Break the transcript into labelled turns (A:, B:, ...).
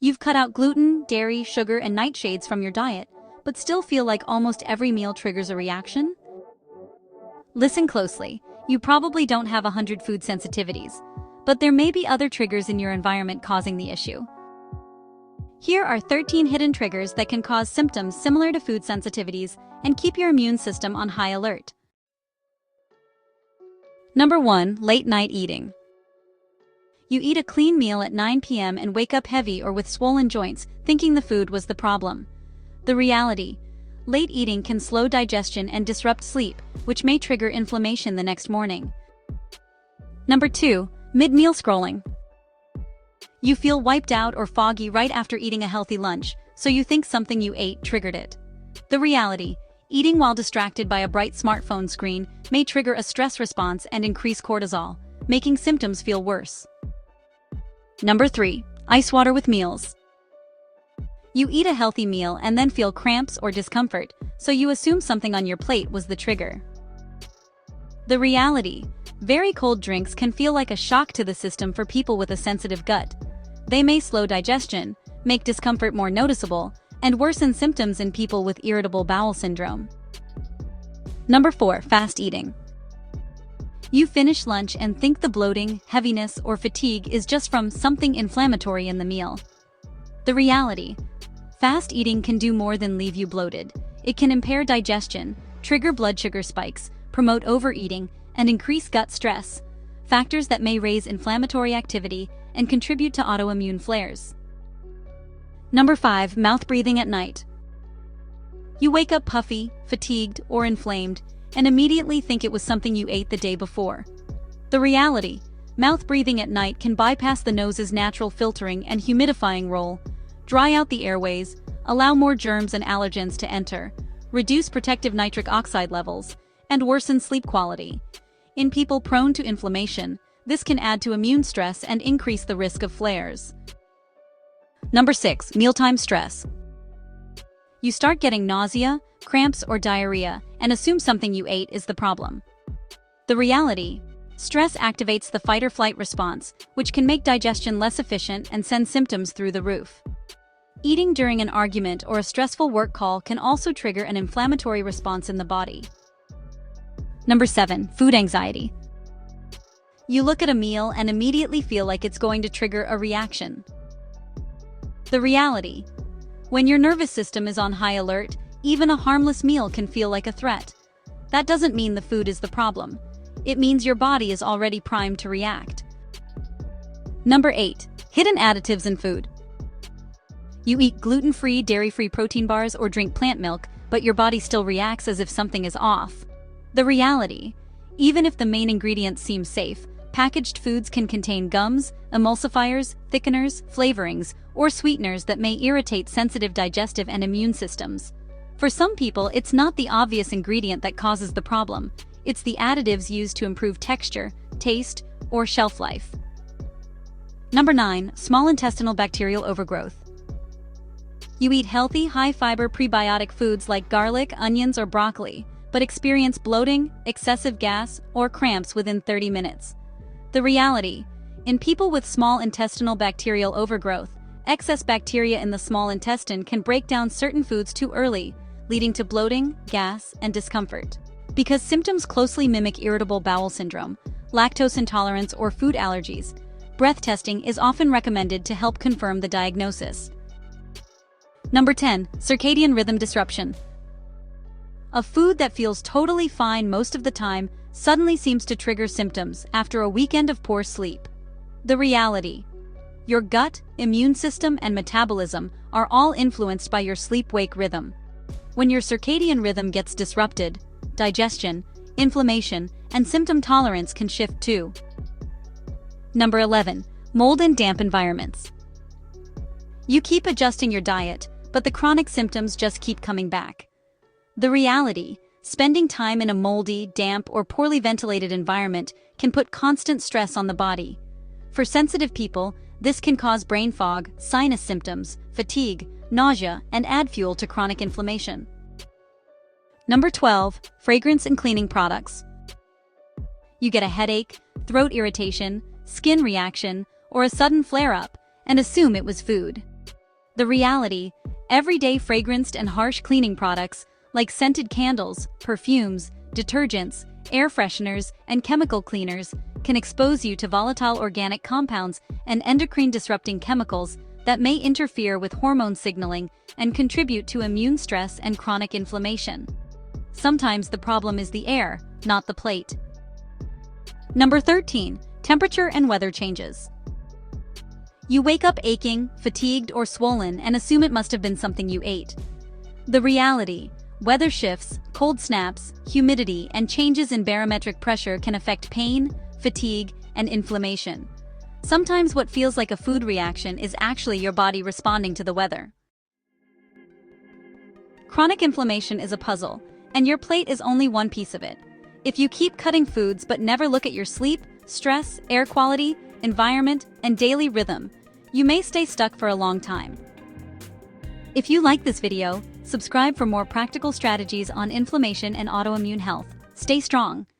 A: You've cut out gluten, dairy, sugar, and nightshades from your diet, but still feel like almost every meal triggers a reaction? Listen closely. You probably don't have 100 food sensitivities, but there may be other triggers in your environment causing the issue. Here are 13 hidden triggers that can cause symptoms similar to food sensitivities and keep your immune system on high alert. Number 1. Late night eating. You eat a clean meal at 9 p.m. and wake up heavy or with swollen joints, thinking the food was the problem. The reality: late eating can slow digestion and disrupt sleep, which may trigger inflammation the next morning. Number 2. Mid-meal scrolling. You feel wiped out or foggy right after eating a healthy lunch, so you think something you ate triggered it. The reality: eating while distracted by a bright smartphone screen may trigger a stress response and increase cortisol, making symptoms feel worse. Number 3. Ice water with meals. You eat a healthy meal and then feel cramps or discomfort, so you assume something on your plate was the trigger. The reality: very cold drinks can feel like a shock to the system for people with a sensitive gut. They may slow digestion, make discomfort more noticeable, and worsen symptoms in people with irritable bowel syndrome. Number 4. Fast eating. You finish lunch and think the bloating, heaviness, or fatigue is just from something inflammatory in the meal. The reality: fast eating can do more than leave you bloated. It can impair digestion, trigger blood sugar spikes, promote overeating, and increase gut stress, factors that may raise inflammatory activity and contribute to autoimmune flares. Number 5. Mouth breathing at night. You wake up puffy, fatigued, or inflamed, and immediately think it was something you ate the day before. The reality: mouth breathing at night can bypass the nose's natural filtering and humidifying role, dry out the airways, allow more germs and allergens to enter, reduce protective nitric oxide levels, and worsen sleep quality. In people prone to inflammation, this can add to immune stress and increase the risk of flares. Number 6. Mealtime stress. You start getting nausea, cramps, or diarrhea, and assume something you ate is the problem. The reality: stress activates the fight-or-flight response, which can make digestion less efficient and send symptoms through the roof. Eating during an argument or a stressful work call can also trigger an inflammatory response in the body. Number 7. Food anxiety. You look at a meal and immediately feel like it's going to trigger a reaction. The reality: when your nervous system is on high alert, even a harmless meal can feel like a threat. That doesn't mean the food is the problem. It means your body is already primed to react. Number 8. Hidden additives in food. You eat gluten-free, dairy-free protein bars or drink plant milk, but your body still reacts as if something is off. The reality: even if the main ingredients seem safe, packaged foods can contain gums, emulsifiers, thickeners, flavorings, or sweeteners that may irritate sensitive digestive and immune systems. For some people, it's not the obvious ingredient that causes the problem. It's the additives used to improve texture, taste, or shelf life. Number 9. Small intestinal bacterial overgrowth. You eat healthy, high-fiber prebiotic foods like garlic, onions, or broccoli, but experience bloating, excessive gas, or cramps within 30 minutes. The reality: in people with small intestinal bacterial overgrowth, excess bacteria in the small intestine can break down certain foods too early, leading to bloating, gas, and discomfort. Because symptoms closely mimic irritable bowel syndrome, lactose intolerance, or food allergies, breath testing is often recommended to help confirm the diagnosis. Number 10. Circadian rhythm disruption. A food that feels totally fine most of the time suddenly seems to trigger symptoms after a weekend of poor sleep. The reality: your gut, immune system, and metabolism are all influenced by your sleep-wake rhythm. When your circadian rhythm gets disrupted, digestion, inflammation, and symptom tolerance can shift too. Number 11. Mold and damp environments. You keep adjusting your diet, but the chronic symptoms just keep coming back. The reality: spending time in a moldy, damp, or poorly ventilated environment can put constant stress on the body. For sensitive people, this can cause brain fog, sinus symptoms, fatigue, nausea, and add fuel to chronic inflammation. Number 12. Fragrance and cleaning products. You get a headache, throat irritation, skin reaction, or a sudden flare-up, and assume it was food. The reality: everyday fragranced and harsh cleaning products, like scented candles, perfumes, detergents, air fresheners, and chemical cleaners, can expose you to volatile organic compounds and endocrine-disrupting chemicals that may interfere with hormone signaling and contribute to immune stress and chronic inflammation. Sometimes the problem is the air, not the plate. Number 13. Temperature and weather changes. You wake up aching, fatigued, or swollen and assume it must have been something you ate. The reality: weather shifts, cold snaps, humidity, and changes in barometric pressure can affect pain, fatigue, and inflammation. Sometimes what feels like a food reaction is actually your body responding to the weather. Chronic inflammation is a puzzle, and your plate is only one piece of it. If you keep cutting foods but never look at your sleep, stress, air quality, environment, and daily rhythm, you may stay stuck for a long time. If you like this video, subscribe for more practical strategies on inflammation and autoimmune health. Stay strong.